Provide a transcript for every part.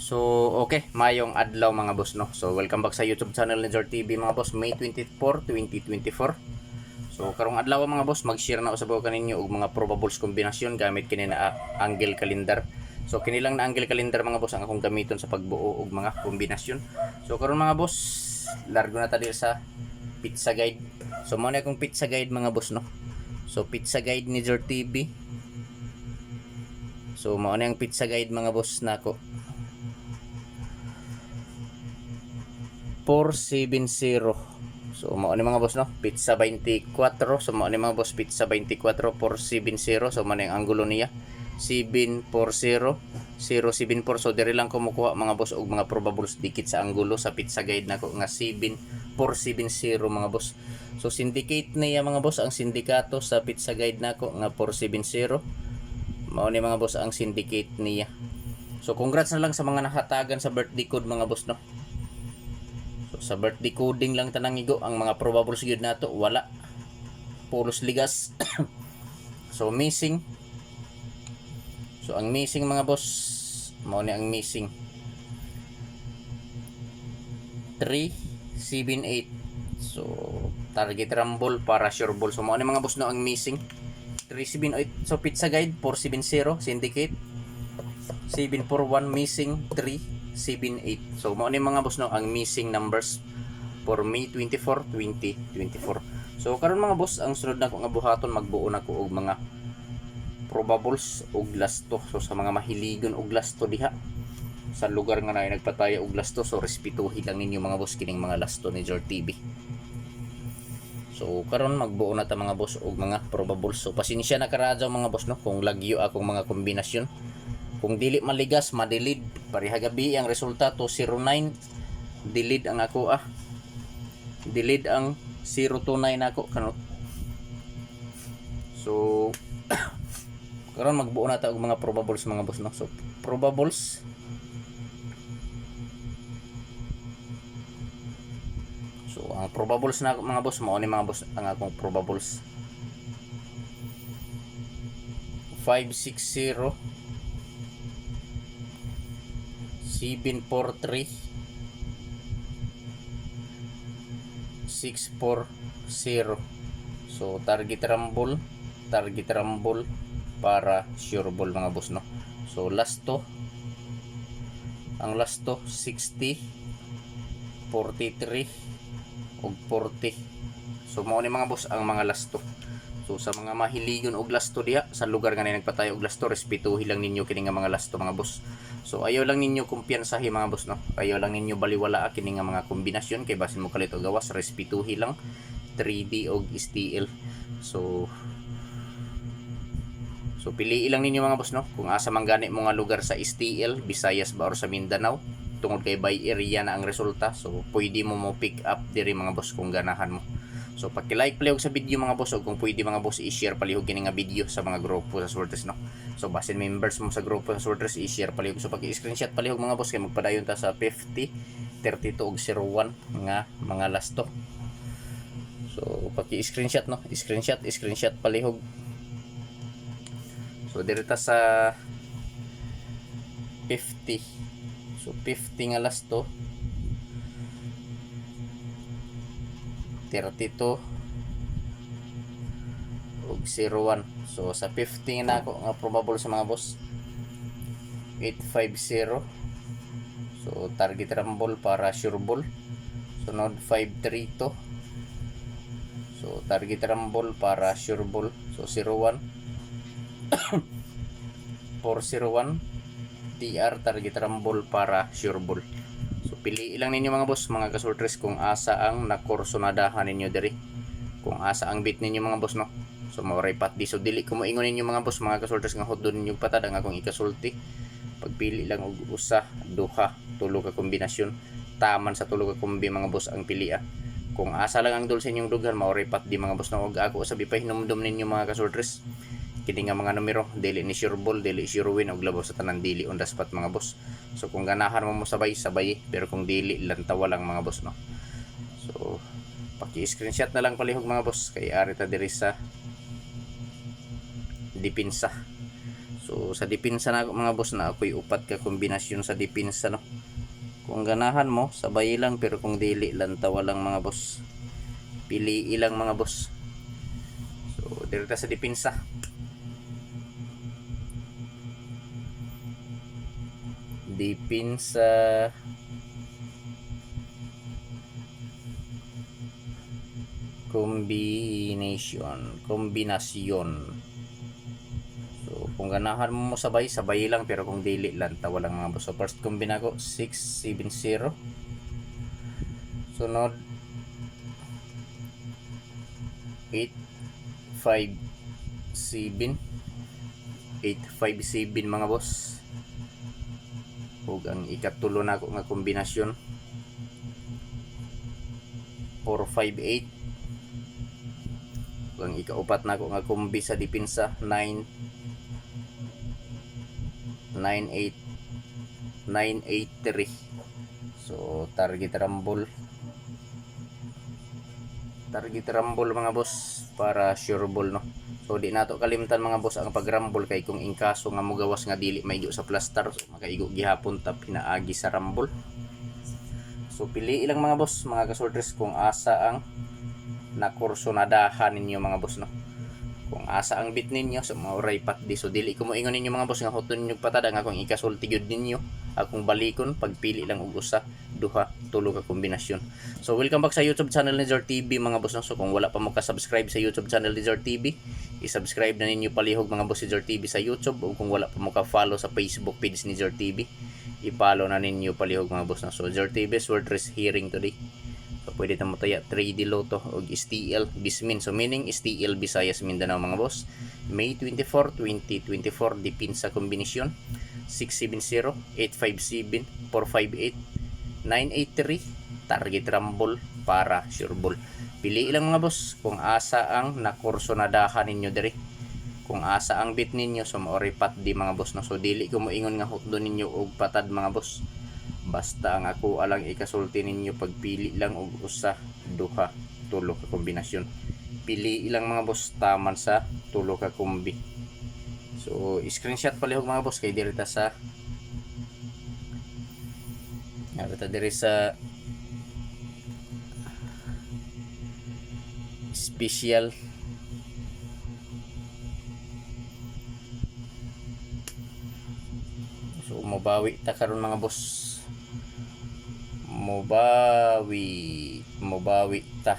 So, okay, mayong adlaw mga boss, no? So, welcome back sa YouTube channel ni Zor TV mga boss, May 24, 2024. So, karong adlaw mga boss, mag-share na usab ko kaninyo og mga probables kombinasyon gamit kini na angle calendar. So, kini lang na angle calendar mga boss ang akong gamiton sa pagbuo og mga kombinasyon. So, karon mga boss, largo na ta diri sa pizza guide. So, mo na akong pizza guide mga boss, no? So, pizza guide ni Zor TV. So, mo na ang pizza guide mga boss nako. 470. So mao ni mga boss, no, pizza 24. So mao ni mga boss, pizza 24 470. So man ang anggulo niya 740 074. So diri lang kumukuha mga boss og mga probables dikit sa anggulo sa pizza guide nako nga 7470 mga boss. So syndicate niya mga boss, ang sindikato sa pizza guide nako nga 470. Mao ni mga boss ang syndicate niya. So congrats na lang sa mga nakatagan sa birthday code mga boss, no. Sa birthday coding lang tanang igo, ang mga probables gyud nato wala, pulos ligas. So missing, so ang missing mga boss mao ni ang missing 378. So target rumble para sure ball. So mao ni mga boss, no, ang missing 378. So pizza guide 470 syndicate 741 missing 378. So mao ni mga boss, no, ang missing numbers for May 24, 2024. So karon mga boss, ang sunod na ko nga buhaton, magbuo na ko og mga probables og lasto. So sa mga mahiligon og lasto diha sa lugar nga na nagpataya og lasto, so respetuhin lang ninyo mga boss kining mga lasto ni Zor TV. So karon magbuo na ta mga boss og mga probables. So pasensya na karadyaw mga boss, no, kung lagyo akong mga kombinasyon. Kung dili maligas, madelid. Pareha gabi ang resulta 209. Delete ang ako delete ang 029 ako kanot. So karon magbuo na ta og mga probables mga boss, no. So probables, so ang probables na mga boss, mao ni mga boss ang akong probables 560 743 640. So target rumble para sure ball mga boss, no. So lasto, ang lasto 60 43 ug 40. So mao ni mga boss ang mga lasto. So sa mga mahiligon og lasto diha sa lugar nga nagpatayo og lasto, respetuhin lang ninyo kini nga mga lasto mga boss. So ayaw lang ninyo kumpiyansahi mga boss, no. Ayaw lang ninyo baliwala kini nga mga kombinasyon kay basin mo kalit og gawas, respetuhin lang 3D og STL. So piliin lang ninyo mga boss, no, kung asa man gani mo nga lugar sa STL, Visayas ba or sa Mindanao, tungod kay by area na ang resulta. So pwede mo pick up diri mga boss kung ganahan mo. So paki-like palihog sa video mga boss, o kung pwede mga boss i-share palihog kini nga video sa mga grupo sa Swortres, no. So basin members mo sa grupo sa Swortres, i-share palihog. So paki-screenshot palihog mga boss kay magpadayon ta sa 50 32 ug 01 nga mga lasto. So paki-screenshot, no, screenshot palihog. So direta sa 50. So 50 nga lasto 32 ug 01. So sa 50 na ako nga probable sa mga boss 850. So target rumble para sure ball. Sunod 532. So target rumble para sure ball. So 01 401 TR target rumble para sure ball. So pili lang ninyo mga boss, mga kasultres, kung asa ang nakursonadahan ninyo diri, kung asa ang bit ninyo mga boss, no. So mauray pat di. So dili ko mo ingon ninyo mga boss, mga kasultres, nga hudon ninyo patad ang akong ikasulti. Pagpili lang og usa, duha, tulo ka kombinasyon, taman sa tulo ka kombi mga boss ang pilia. Kung asa lang ang dul sa inyong dughan, mauray pat di mga boss, no. Og ako sabi pa hinumdum ninyo mga kasultres, kini nga mga numero dili ni sure ball, dili sure win, og labaw sa tanan dili on the spot mga boss. So kung ganahan mo sabay, pero kung dili lantawa lang mga boss, no. So paki-screenshot na lang palihog mga boss kay ari ta diri sa depensa. So So sa depensa na mga boss na ako'y upat ka kombinasyon sa depensa no. Kung ganahan mo, sabay lang, pero kung dili lang tawa lang mga boss. Pili ilang mga boss. So direkta sa depensa. Depensa kombinasyon. So kung ganahan mo sabay lang, pero kung dili lang tawa lang mga boss. So first kombina ko 670. Sunod 857 mga boss. Ug ang ikatulo na ko nga kombinasyon 458. Ang ikaupat na ko nga kombi sa depensa 983. So target rumble mga boss para sure ball no. So di nato kalimtan mga boss ang pag-rumble, kay kung in kaso nga mogawas nga dili maigo sa plaster, so makaigo gihapon ta pinaagi sa rumble. So pili ilang mga boss, mga kasorters, kung asa ang nakursonadahan ninyo mga boss no. Kung asa ang bit ninyo, so mauray pat di. So dili ko mo ingon ninyo mga boss nga huton ninyo patada nga kung ikasulti gyud ninyo akong balikon, pagpili lang og usa, duha, tulo ka kombinasyon. So welcome back sa YouTube channel ni Lizard TV mga boss no. So kung wala pa mo ka-subscribe sa YouTube channel ni Lizard TV, i-subscribe na ninyo palihog mga boss Lizard TV sa YouTube, o kung wala pa mo ka-follow sa Facebook page ni Lizard TV, i-follow na ninyo palihog mga boss no. So Lizard TV is Swordress hearing today. So pwede ta mo taya 3D Lotto o STL Bismin. So meaning STL Visayas Mindanao mga boss. May 24, 2024 depensa kombinasyon 670, 857, 458, 983 target rumble para sure ball. Pili lang mga boss kung asa ang nakursonadahan ninyo diri. Kung asa ang bit ninyo, so maoripat di mga boss no. So dili ko moingon nga hutdo ninyo og patad mga boss. Basta ang ako alang ikasulti ninyo, pagpili lang og usa, duha, tulo ka kombinasyon. Pili ilang mga boss taman sa tulo ka kombi. So screenshot palihog mga boss, kay dirita sa diri sa special so mabawi ta karon mga boss. Mabawi ta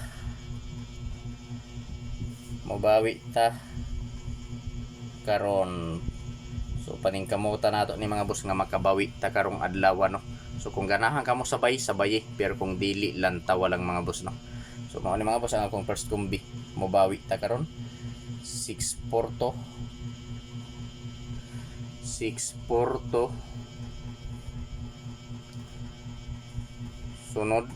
karon. So paningkamutan nato ni mga boss nga makabawi ta karong adlaw no. So kung ganahan kamo sabay, pero kung dili lang tawa lang mga boss no. So mao ni mga boss ang akong first kombi, mabawi ta karon 642 sunod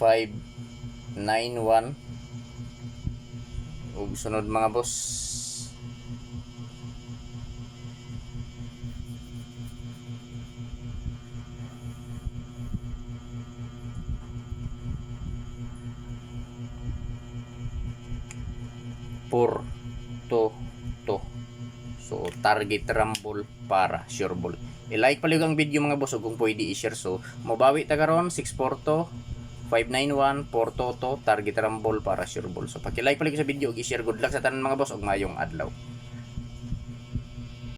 591 ug sunod mga boss 422. So target rumble para sure ball. I-like palihog ang video mga boss, kung pwede i-share. So mabawi ta karon 642 591 422 target rumble para sure ball. So paki-like palihog sa video ug i-share. Good luck sa tanan mga boss ug mayong adlaw.